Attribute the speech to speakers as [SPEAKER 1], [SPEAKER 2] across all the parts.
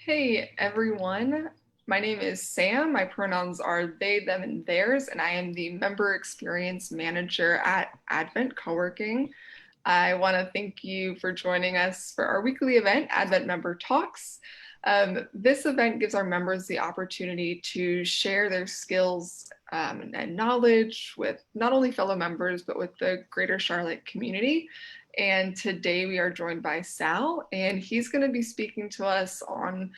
[SPEAKER 1] Hey everyone, my name is Sam. My pronouns are they, them, and theirs, and I am the Member Experience Manager at Advent Coworking. I want to thank you for joining us for our weekly event, Advent Member Talks. This event gives our members the opportunity to share their skills and knowledge with not only fellow members, but with the greater Charlotte community. And today we are joined by Sal, and he's going to be speaking to us on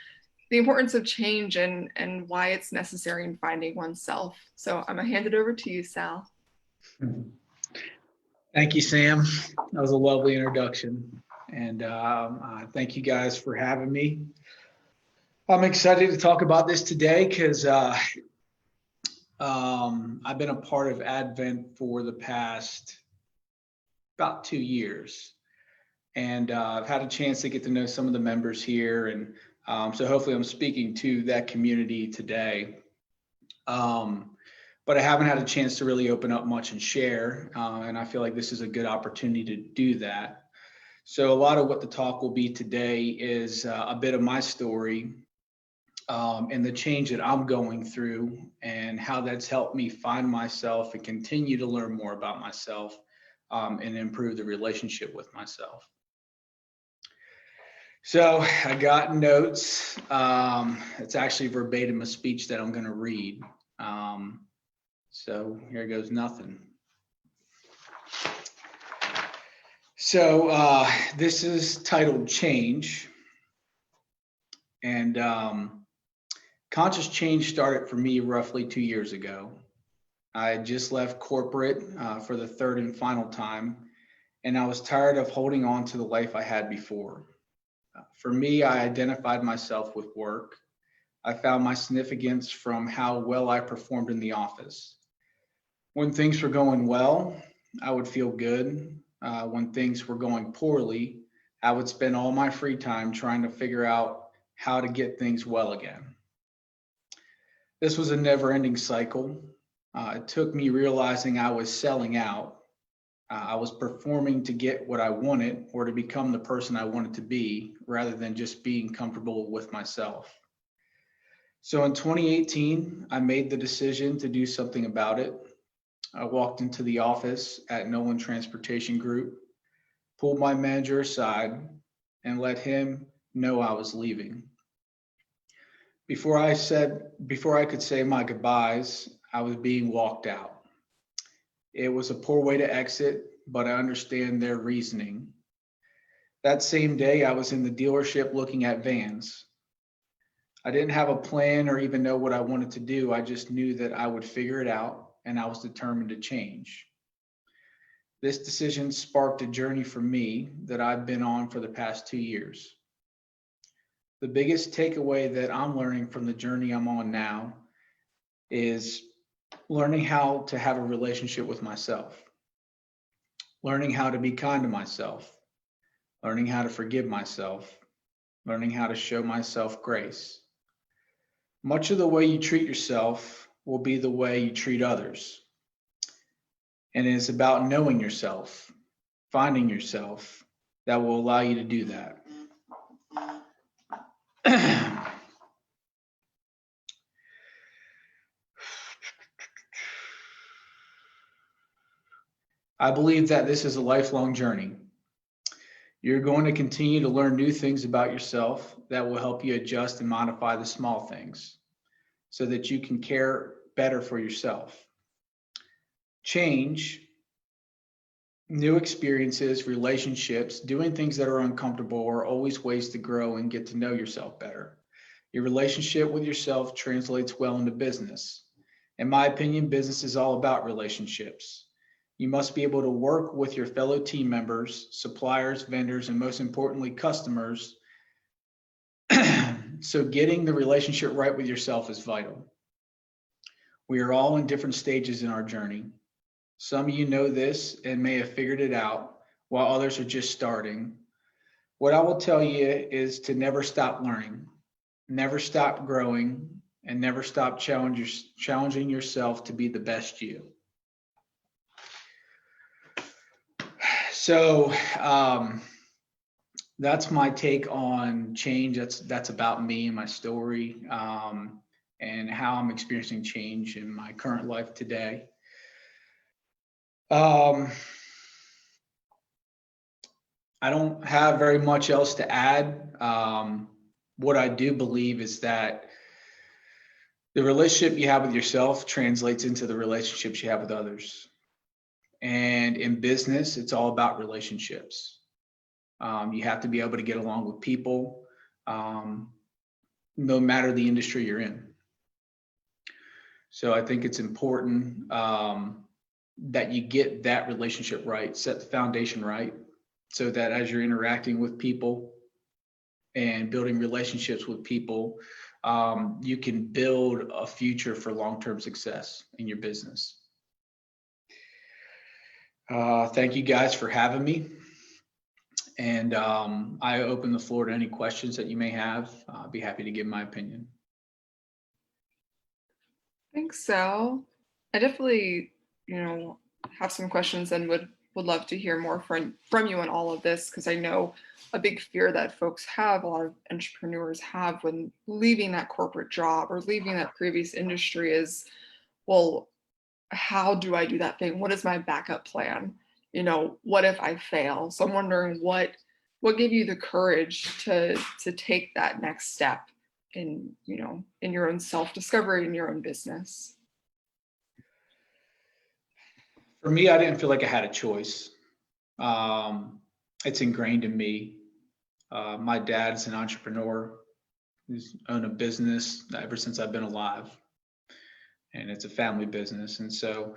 [SPEAKER 1] the importance of change and why it's necessary in finding oneself. So I'm going to hand it over to you, Sal.
[SPEAKER 2] Thank you, Sam. That was a lovely introduction. And thank you guys for having me. I'm excited to talk about this today because I've been a part of Advent for the past about 2 years. And I've had a chance to get to know some of the members here. And so hopefully I'm speaking to that community today. But I haven't had a chance to really open up much and share. And I feel like this is a good opportunity to do that. So a lot of what the talk will be today is a bit of my story and the change that I'm going through and how that's helped me find myself and continue to learn more about myself and improve the relationship with myself. So I got notes. It's actually verbatim a speech that I'm going to read. So here goes nothing. So this is titled Change. And conscious change started for me roughly 2 years ago. I had just left corporate for the third and final time, and I was tired of holding on to the life I had before. For me, I identified myself with work. I found my significance from how well I performed in the office. When things were going well, I would feel good. When things were going poorly, I would spend all my free time trying to figure out how to get things well again. This was a never-ending cycle. It took me realizing I was selling out. I was performing to get what I wanted or to become the person I wanted to be, rather than just being comfortable with myself. So in 2018, I made the decision to do something about it. I walked into the office at Nolan Transportation Group, pulled my manager aside, and let him know I was leaving. Before I could say my goodbyes, I was being walked out. It was a poor way to exit, but I understand their reasoning. That same day, I was in the dealership looking at vans. I didn't have a plan or even know what I wanted to do. I just knew that I would figure it out, and I was determined to change. This decision sparked a journey for me that I've been on for the past 2 years. The biggest takeaway that I'm learning from the journey I'm on now is learning how to have a relationship with myself, learning how to be kind to myself, learning how to forgive myself, learning how to show myself grace. Much of the way you treat yourself will be the way you treat others. And it is about knowing yourself, finding yourself, that will allow you to do that. I believe that this is a lifelong journey. You're going to continue to learn new things about yourself that will help you adjust and modify the small things so that you can care better for yourself. Change, new experiences, relationships, doing things that are uncomfortable are always ways to grow and get to know yourself better. Your relationship with yourself translates well into business. In my opinion, business is all about relationships. You must be able to work with your fellow team members, suppliers, vendors, and most importantly, customers. So getting the relationship right with yourself is vital. We are all in different stages in our journey. Some of you know this and may have figured it out, while others are just starting. What I will tell you is to never stop learning, never stop growing, and never stop challenging yourself to be the best you. So that's my take on change. That's about me and my story, and how I'm experiencing change in my current life today. Um, I don't have very much else to add. What I do believe is that the relationship you have with yourself translates into the relationships you have with others. And in business, it's all about relationships. You have to be able to get along with people, um, no matter the industry you're in. So I think it's important, that you get that relationship right, set the foundation right, so that as you're interacting with people and building relationships with people, you can build a future for long-term success in your business. Thank you guys for having me. And I open the floor to any questions that you may have. I'll be happy to give my opinion.
[SPEAKER 1] Thanks, Sal. I definitely, have some questions and would love to hear more from you on all of this, because I know a big fear that folks have, a lot of entrepreneurs have when leaving that corporate job or leaving that previous industry is, well, how do I do that thing? What is my backup plan? What if I fail? So I'm wondering what gave you the courage to take that next step in, in your own self-discovery, in your own business?
[SPEAKER 2] For me, I didn't feel like I had a choice. Um, it's ingrained in me. My dad's an entrepreneur. He's owned a business ever since I've been alive, and it's a family business. And so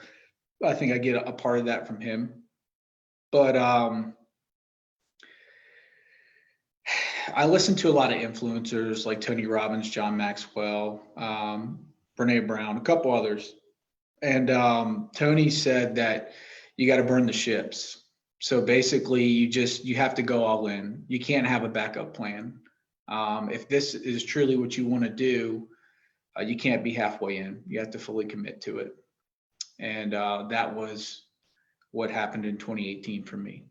[SPEAKER 2] I think I get a part of that from him. But I listen to a lot of influencers like Tony Robbins, John Maxwell, Brene Brown, a couple others. And Tony said that you got to burn the ships. So basically, you have to go all in. You can't have a backup plan. If this is truly what you want to do, you can't be halfway in. You have to fully commit to it. And that was what happened in 2018 for me.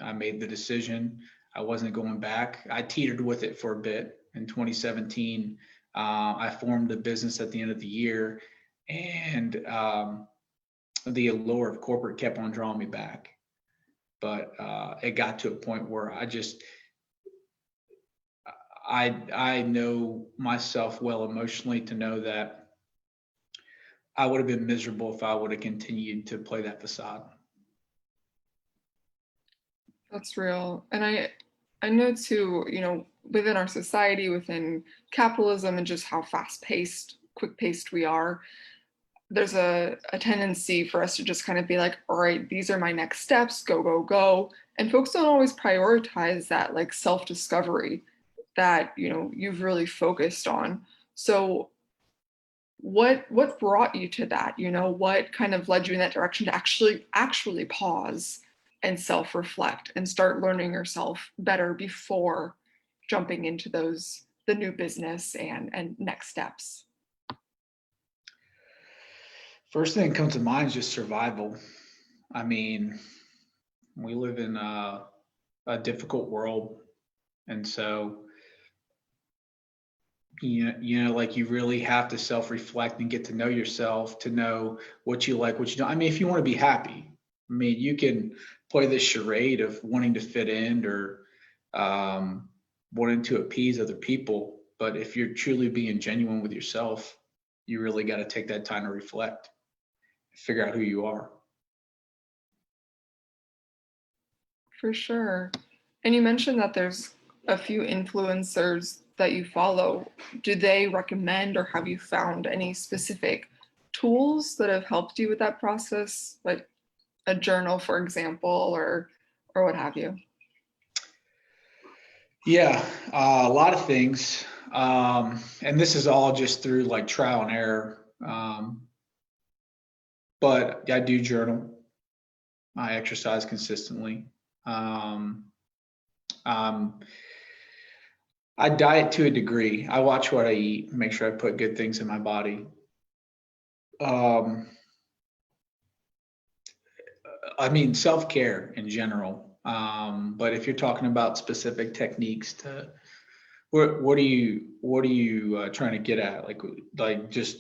[SPEAKER 2] I made the decision. I wasn't going back. I teetered with it for a bit. In 2017, I formed a business at the end of the year, and the allure of corporate kept on drawing me back. But it got to a point where I know myself well emotionally to know that I would have been miserable if I would have continued to play that facade.
[SPEAKER 1] That's real. And I know too, within our society, within capitalism, and just how fast-paced, quick-paced we are, there's a tendency for us to just kind of be like, all right, these are my next steps, go, go, go. And folks don't always prioritize that like self-discovery that, you've really focused on. So what brought you to that? What kind of led you in that direction to actually pause and self-reflect and start learning yourself better before jumping into the new business and next steps?
[SPEAKER 2] First thing that comes to mind is just survival. I mean, we live in a difficult world, and so like you really have to self-reflect and get to know yourself, to know what you like, what you don't. I mean, if you want to be happy, I mean, you can play this charade of wanting to fit in or wanting to appease other people, but if you're truly being genuine with yourself, you really got to take that time to reflect, figure out who you are.
[SPEAKER 1] For sure. And you mentioned that there's a few influencers that you follow. Do they recommend or have you found any specific tools that have helped you with that process? Like a journal, for example, or what have you?
[SPEAKER 2] Yeah, a lot of things. And this is all just through like trial and error. But I do journal. I exercise consistently. Um, um, I diet to a degree. I watch what I eat, make sure I put good things in my body. Um, I mean, self care in general. But if you're talking about specific techniques to what are you trying to get at? Like just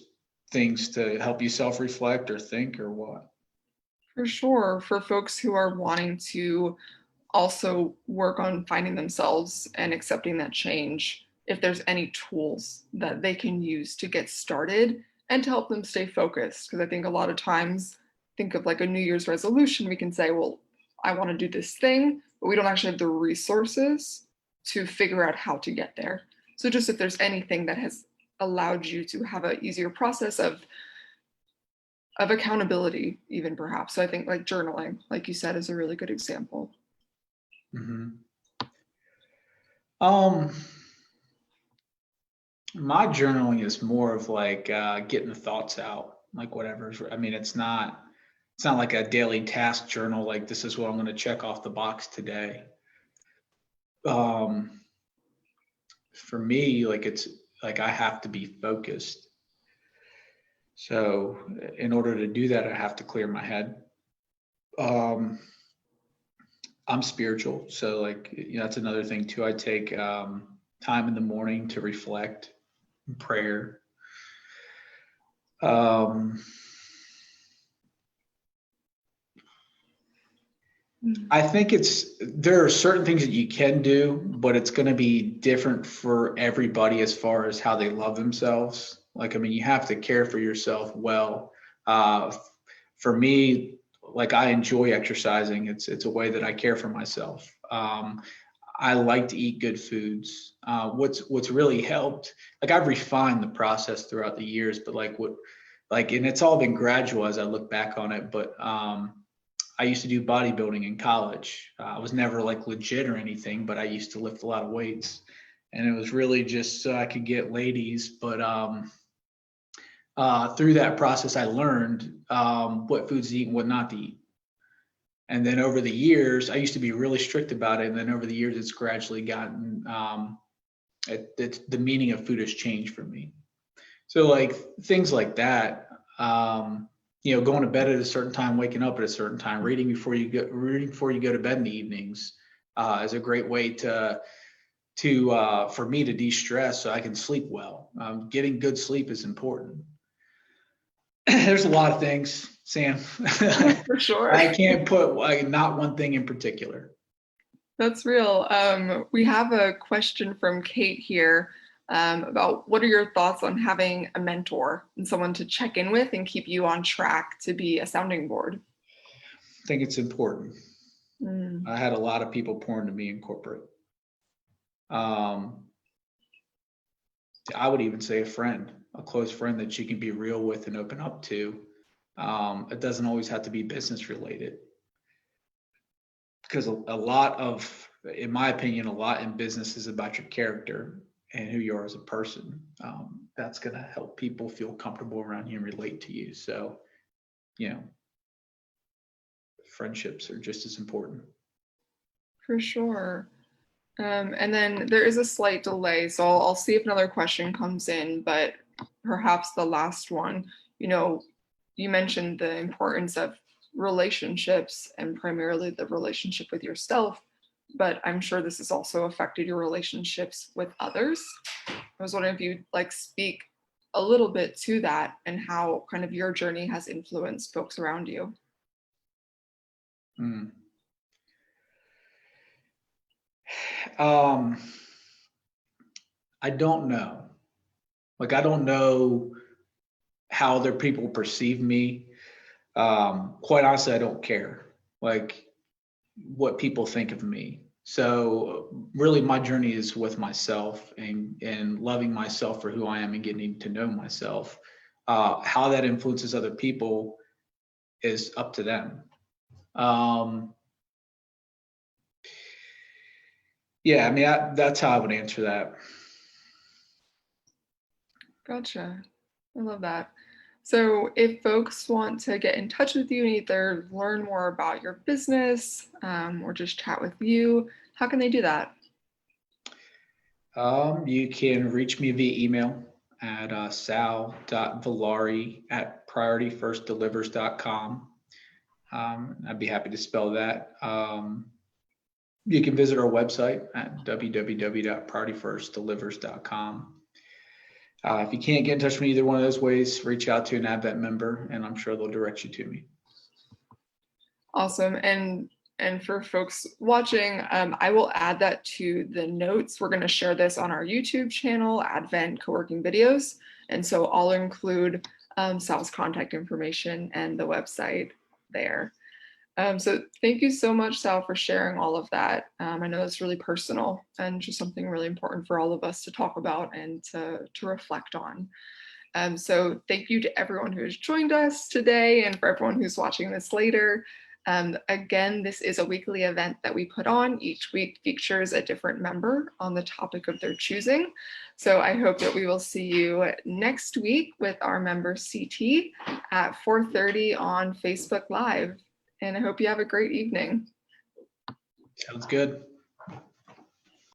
[SPEAKER 2] things to help you self-reflect or think or what?
[SPEAKER 1] For sure, for folks who are wanting to also work on finding themselves and accepting that change, if there's any tools that they can use to get started and to help them stay focused. Because I think a lot of times, think of like a New Year's resolution, we can say, well, I want to do this thing, but we don't actually have the resources to figure out how to get there. So just if there's anything that has allowed you to have an easier process of accountability, even perhaps. So I think like journaling, like you said, is a really good example.
[SPEAKER 2] Mm-hmm. Um, my journaling is more of like getting the thoughts out, like whatever's. I mean, it's not like a daily task journal. Like this is what I'm going to check off the box today. Um, for me, like it's like I have to be focused. So in order to do that, I have to clear my head. Um, I'm spiritual, so like that's another thing too. I take time in the morning to reflect, prayer. Um, I think there are certain things that you can do, but it's going to be different for everybody as far as how they love themselves. Like, I mean, you have to care for yourself well. Uh, for me, like I enjoy exercising. It's a way that I care for myself. I like to eat good foods. What's really helped, like I've refined the process throughout the years, but and it's all been gradual as I look back on it. But I used to do bodybuilding in college. I was never like legit or anything, but I used to lift a lot of weights, and it was really just so I could get ladies. But through that process, I learned what foods to eat and what not to eat. And then over the years, I used to be really strict about it. And then over the years, it's gradually gotten the meaning of food has changed for me. So like things like that, going to bed at a certain time, waking up at a certain time, reading before you go to bed in the evenings is a great way to for me to de-stress so I can sleep well. Getting good sleep is important. There's a lot of things, Sam.
[SPEAKER 1] For sure.
[SPEAKER 2] I can't put not one thing in particular.
[SPEAKER 1] That's real. We have a question from Kate here about what are your thoughts on having a mentor and someone to check in with and keep you on track to be a sounding board?
[SPEAKER 2] I think it's important.
[SPEAKER 1] Mm.
[SPEAKER 2] I had a lot of people pouring to me in corporate. I would even say a close friend that you can be real with and open up to. It doesn't always have to be business related. Because a lot of, in my opinion, a lot in business is about your character and who you are as a person. That's going to help people feel comfortable around you and relate to you. So, friendships are just as important.
[SPEAKER 1] For sure. And then there is a slight delay, so I'll see if another question comes in, but perhaps the last one. You mentioned the importance of relationships and primarily the relationship with yourself, but I'm sure this has also affected your relationships with others. I was wondering if you'd like speak a little bit to that and how kind of your journey has influenced folks around you.
[SPEAKER 2] Mm. Um, I don't know. Like, I don't know how other people perceive me. Quite honestly, I don't care like what people think of me. So really my journey is with myself and loving myself for who I am and getting to know myself. How that influences other people is up to them. Yeah, I mean, that's how I would answer that.
[SPEAKER 1] Gotcha. I love that. So, if folks want to get in touch with you and either learn more about your business or just chat with you, how can they do that?
[SPEAKER 2] You can reach me via email at sal.villari@priorityfirstdelivers.com. I'd be happy to spell that. You can visit our website at www.priorityfirstdelivers.com. If you can't get in touch with me either one of those ways, reach out to an Advent member, and I'm sure they'll direct you to me.
[SPEAKER 1] Awesome. And for folks watching, I will add that to the notes. We're going to share this on our YouTube channel, Advent Co-working Videos. And so I'll include Sal's contact information and the website there. So thank you so much, Sal, for sharing all of that. I know it's really personal and just something really important for all of us to talk about and to reflect on. So thank you to everyone who has joined us today and for everyone who's watching this later. Again, this is a weekly event that we put on. Each week features a different member on the topic of their choosing. So I hope that we will see you next week with our member CT at 4:30 on Facebook Live. And I hope you have a great evening.
[SPEAKER 2] Sounds good.